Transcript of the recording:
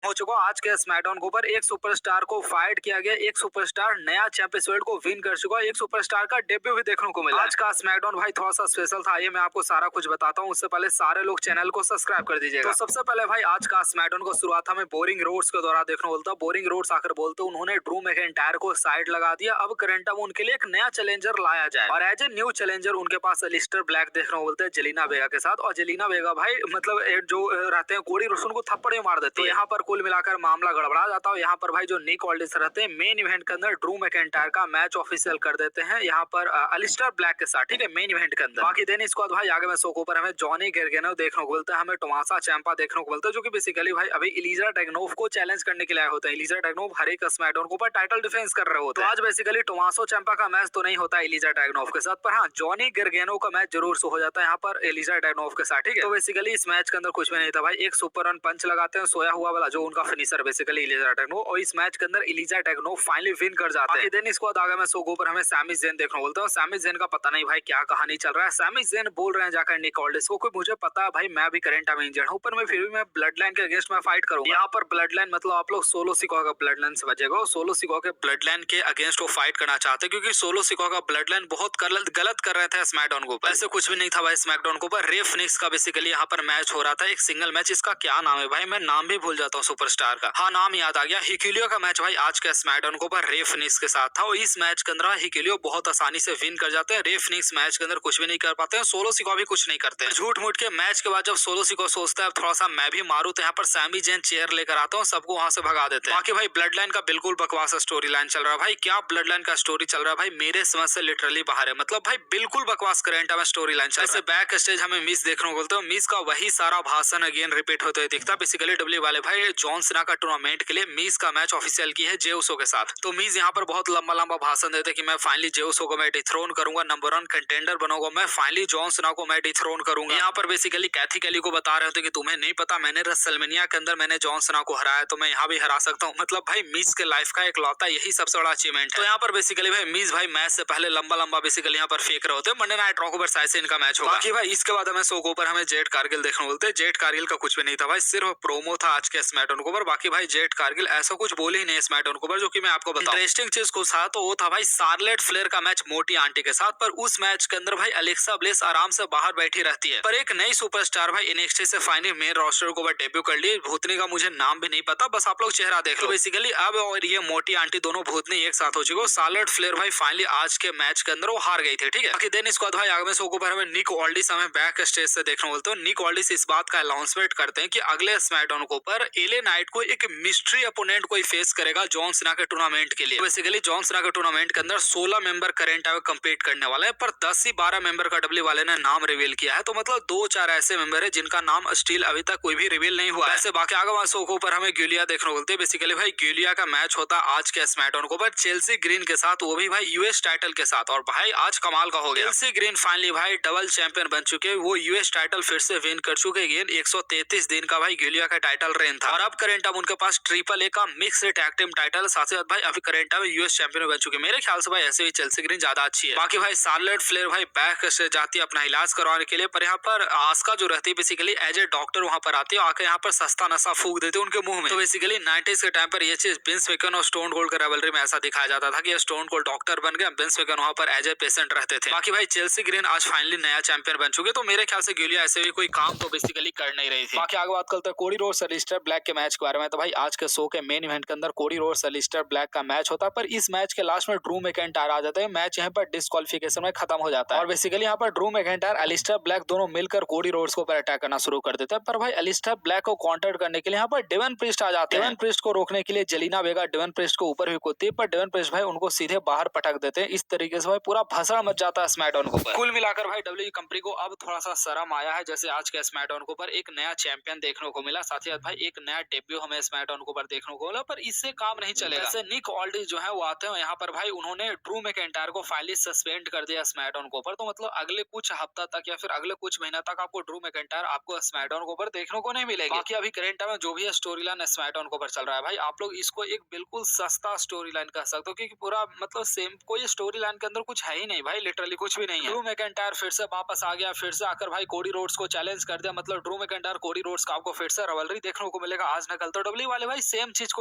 हो चुका है आज के स्मैकडाउन के ऊपर। एक सुपरस्टार को फाइट किया गया, एक सुपरस्टार नया चैंपियंस वर्ल्ड को विन कर चुका है, एक सुपरस्टार का डेब्यू भी देखने को मिला। आज का स्मैकडाउन भाई थोड़ा सा स्पेशल था, ये मैं आपको सारा कुछ बताता हूँ। उससे पहले सारे लोग चैनल को सब्सक्राइब कर दीजिएगा। तो सबसे पहले भाई आज का स्मैकडाउन को शुरुआत हमें बोरिंग रोड्स के द्वारा देखने को मिलता है। बोरिंग रोड्स आकर बोलते उन्होंने ड्रू मैकिंटायर को साइड लगा दिया। अब करंट में उनके लिए एक नया चैलेंजर लाया जाए और एज ए न्यू चैलेंजर उनके पास एलिस्टर ब्लैक देखने को मिलते हैं जेलिना वेगा के साथ। और जेलिना वेगा भाई मतलब जो रहते हैं कोडी रोड्स उनको थप्पड़ मार देते हैं। तो यहाँ पर कुल मिलाकर मामला गड़बड़ा जाता है। यहाँ पर भाई जो निक ऑल्डिस रहते हैं मेन इवेंट के अंदर ड्रू मैकिंटायर का मैच ऑफिशियल कर देते हैं यहाँ पर एलिस्टर ब्लैक के साथ, ठीक है, मेन इवेंट के अंदर। बाकी दिन इसके बाद भाई आगे में शो के ऊपर हमें जॉनी गार्गेनो देखने को मिलता है, हमें टोमासा चैंपा देखने को मिलता है, जो कि बेसिकली भाई अभी इलिजा ड्रैगनोव को चैलेंज करने के लिए आए होते हैं। इलिजा ड्रैगनोव हर एक स्मैकडाउन के ऊपर टाइटल डिफेंस कर रहे होते हैं। तो आज बेसिकली टोमासो चैंपा का मैच तो नहीं होता है इलिजा ड्रैगनोव के साथ, पर हाँ जॉनी गार्गेनो का मैच जरूर शो हो जाता है यहाँ पर इलिजा ड्रैगनोव के साथ, ठीक है। तो बेसिकली इस मैच के अंदर कुछ भी नहीं था भाई, एक सुपर रन पंच लगाते हैं सोया हुआ वाला जो उनका फिनिशर बेसिकली इलिजा ड्रैगनोव, और इस मैच के अंदर इलिजा ड्रैगनोव फाइनली विन कर जाते हैं। देन इसके बाद आगे में शो के ऊपर हमें सैमी ज़ेन देखने को मिलता है। सैमी ज़ेन का पता नहीं भाई क्या कहानी चल रहा है। सैमी ज़ेन बोल रहे हैं जाकर निक ऑल्डिस को कि मुझे पता है भाई मैं भी करंट में इंजर्ड हूं, पर मैं फिर भी मैं ब्लड लाइन के अगेंस्ट में फाइट करूंगा। यहाँ पर ब्लड लाइन मतलब आप लोग सोलो सिकोआ का ब्लड लाइन से बचेगा। सोलो सिकोआ के ब्लड लाइन के अगेंस्ट वो फाइट करना चाहते हैं क्योंकि सोलो सिकोआ का ब्लड लाइन बहुत गलत कर रहे थे स्मैकडाउन को। ऐसे कुछ भी नहीं था भाई स्मैकडाउन को ऊपर। रे फिनिक्स का बेसिकली यहाँ पर मैच हो रहा था, एक सिंगल मैच। इसका क्या नाम है भाई, मैं नाम भी भूल जाता हूँ सुपरस्टार का। हाँ नाम याद आ गया, हिक्यूलियो का मैच भाई आज के स्मैकडाउन के ऊपर रे फिनिक्स के साथ था। और इस मैच के अंदर हिक्यूलियो बहुत आसानी से विन कर जाते हैं। रे फिनिक्स मैच के अंदर कुछ भी नहीं कर पाते हैं, सोलो सिकोआ भी कुछ नहीं करते हैं। झूठ मूठ के मैच के बाद जब सोलो सिकोआ सोचता है थोड़ा सा मैं भी मारू, तो यहाँ पर सैमी ज़ेन चेयर लेकर आता हूँ, सबको वहां से भगा देते हैं। बाकी भाई ब्लड लाइन का बिल्कुल बकवास स्टोरी लाइन चल रहा है भाई। क्या ब्लड लाइन का स्टोरी चल रहा है भाई, मेरे समझ से लिटरली बाहर है। मतलब भाई बिल्कुल बकवास करंट में स्टोरी लाइन चल रहा है। बैक स्टेज हमें मिस देखने को मिलता है, मिस का वही सारा भाषण अगेन रिपीट होते हुए दिखता है। बेसिकली डब्ल्यू वाले भाई जॉन सीना का टूर्नामेंट के लिए मिस का मैच ऑफिशियल की है जे उसो के साथ। तो मिस यहाँ पर बहुत लंबा भाषण देते कि मैं फाइनली जे उसो को मैं डिथ्रोन करूंगा, नंबर 1 कंटेंडर बनूंगा, मैं फाइनली जॉन सीना को मैं डिथ्रोन करूंगा। यहाँ पर बेसिकली कैथी कैली को बता रहे होते कि तुम्हें नहीं पता मैंने रेसलमेनिया के अंदर मैंने जॉन सीना को हराया, तो मैं यहाँ भी हरा सकता हूँ। मतलब भाई मिस के लाइफ का एक लौता यही सबसे बड़ा अचीवमेंट है। तो यहाँ पर बेसिकली भाई मिस भाई मैच से पहले लंबा बेसिकली यहाँ पर फेंक रहे होते हैं मंडे नाइट रॉ को वर्सेस ऐसे इनका मैच होगा। बाकी भाई इसके बाद हमें शो के ऊपर हमें जेट कारगिल देखने को मिलते हैं। जेट कारगिल का कुछ भी नहीं था भाई, सिर्फ प्रोमो था आज के स्मैकडाउन के ऊपर। बाकी भाई जेट कारगिल ऐसा कुछ बोले ही नहीं स्मैकडाउन के ऊपर, जो कि मैं आपको बताऊं। इंटरेस्टिंग चीज को था तो वो था भाई शार्लेट फ्लेयर का मैच मोटी आंटी के साथ, पर उस मैच के अंदर भाई अलेक्सा ब्लेस आराम से बाहर बैठी रहती है, पर एक नई सुपरस्टार भाई एनएक्सटी से फाइनली मेन रोस्टर को डेब्यू कर ली। भूतनी का मुझे नाम भी नहीं पता, बस आप लोग चेहरा देख लो। बेसिकली अब और ये मोटी आंटी दोनों भूतनी एक साथ हो चुके। शार्लेट फ्लेयर भाई फाइनली आज के मैच के अंदर वो हार गई थी, ठीक है। बाकी देन इसके बाद भाई आगे में शो के ऊपर हमें निक ऑल्डिस हमें बैक स्टेज से देखने को मिलते हैं। निक ऑल्डिस इस बात का अनाउंसमेंट करते हैं कि अगले स्मैकडाउन के ऊपर एले नाइट को एक मिस्ट्री अपोनेंट कोई फेस करेगा जॉन सीना के टूर्नामेंट के लिए। बेसिकली जॉन सीना के टूर्नामेंट के अंदर 16 मेंबर करंट आवे कम्पीट करने वाले हैं, पर 10 ही 12 मेंबर का डब्ल्यू वाले ने नाम रिवील किया है। तो मतलब 2-4 ऐसे मेंबर है जिनका नाम स्टिल अभी तक कोई भी रिवील नहीं हुआ है। ऐसे बाकी आगे शो के ऊपर हमें ग्यूलिया देखने को मिलती है। बेसिकली भाई ग्यूलिया का मैच होता है आज के स्मैकडाउन के ऊपर चेल्सी ग्रीन के साथ, वो भी भाई यूएस टाइटल के साथ। और भाई आज कमाल का हो गया, चेल्सी ग्रीन फाइनली भाई डबल चैंपियन बन चुके, वो यूएस टाइटल फिर से विन कर चुके। 133 दिन का भाई ग्यूलिया का टाइटल रेन था, और अब करंट अब उनके पास ट्रिपल ए का मिक्स टैग टीम टाइटल, साथ ही साथ भाई अभी करंट अब यूएस चैंपियन बन चुके। मेरे ख्याल से भाई ऐसे भी चेल्सी ग्रीन ज्यादा अच्छी है। बाकी भाई शार्लेट फ्लेयर भाई बैक से जाती है अपना इलाज करवाने के लिए, पर यहाँ पर आस्का जो रहती है बेसिकली एज ए डॉक्टर वहां पर आती है, आकर यहाँ पर सस्ता नशा फूक देते उनके मुंह में। तो बेसिकली 90s के टाइम पर ये चीज विंस मैकमैन और स्टोन कोल्ड के राइवलरी में ऐसा दिखाया जाता था कि स्टोन कोल्ड डॉक्टर बन गया, विंस मैकमैन वहां पर एज ए पेशेंट रहते थे। बाकी भाई चेल्सी ग्रीन आज फाइनली नया चैंपियन बन चुके, तो मेरे ख्याल से ग्यूलिया ऐसे भी कोई काम तो बेसिकली कर नहीं रही थी। बाकी आगे बात करते हैं कोडी रोड्स एलिस्टर ब्लैक के मैच के बारे में। तो भाई आज के शो के मेन इवेंट के अंदर कोडी रोड्स एलिस्टर ब्लैक का मैच होता है, पर इस मैच के लास्ट में ड्रू मैकिंटायर आ जाते हैं। मैच यहाँ पर डिस्क्वालिफिकेशन में खत्म हो जाता है, और बेसिकली यहाँ पर ड्रू मैकिंटायर एलिस्टर ब्लैक दोनों मिलकर कोडी रोड्स को अटैक करना शुरू कर देते हैं। पर भाई एलिस्टर ब्लैक को काउंटर करने के लिए यहाँ पर डेवन प्रिस्ट आ जाते हैं। डेवन प्रिस्ट को रोकने के लिए जेलिना वेगा डेवन प्रिस्ट को ऊपर भी कूदती है, पर डेवन प्रिस्ट भाई उनको सीधे बाहर पटक देते हैं। इस तरीके से भाई पूरा भसड़ मच जाता है स्मैकडाउन के ऊपर। कुल मिलाकर भाई डब्ल्यू कंपनी को अब थोड़ा सा शर्म आया है, जैसे आज के स्मैकडाउन के ऊपर एक नया चैंपियन देखने को मिला, साथ ही साथ भाई एक नया डेब्यू हमें स्मैकडाउन के ऊपर देखने को मिला, पर इससे काम नहीं चलेगा। जैसे निक ऑल्डिस जो है वो आते हैं यहाँ पर भाई उन्होंने ड्रू मैकिंटायर को फाइनली सस्पेंड कर दिया स्मैकडाउन के ऊपर। तो मतलब अगले कुछ हफ्ता तक या फिर अगले कुछ महीना तक आपको ड्रू मैकिंटायर आपको स्मैकडाउन के ऊपर देखने को नहीं मिलेगी। बाकी अभी करंट में जो भी है स्टोरी लाइन स्मैकडाउन के ऊपर चल रहा है भाई, आप लोग इसको एक बिल्कुल सस्ता स्टोरी लाइन कह सकते हो, क्योंकि पूरा मतलब सेम कोई स्टोरी लाइन के अंदर कुछ है ही नहीं भाई, लिटरली कुछ भी नहीं है। ड्रू मैकिंटायर फिर से वापस आ गया, फिर से आकर भाई कोडी रोड्स को चैलेंज कर दिया। मतलब ड्रू मैकिंटायर कोडी रोड्स का आपको फिर से रिवलरी देखने को मिलेगा आज नकल। तो डब्ल्यू वाले भाई सेम चीज को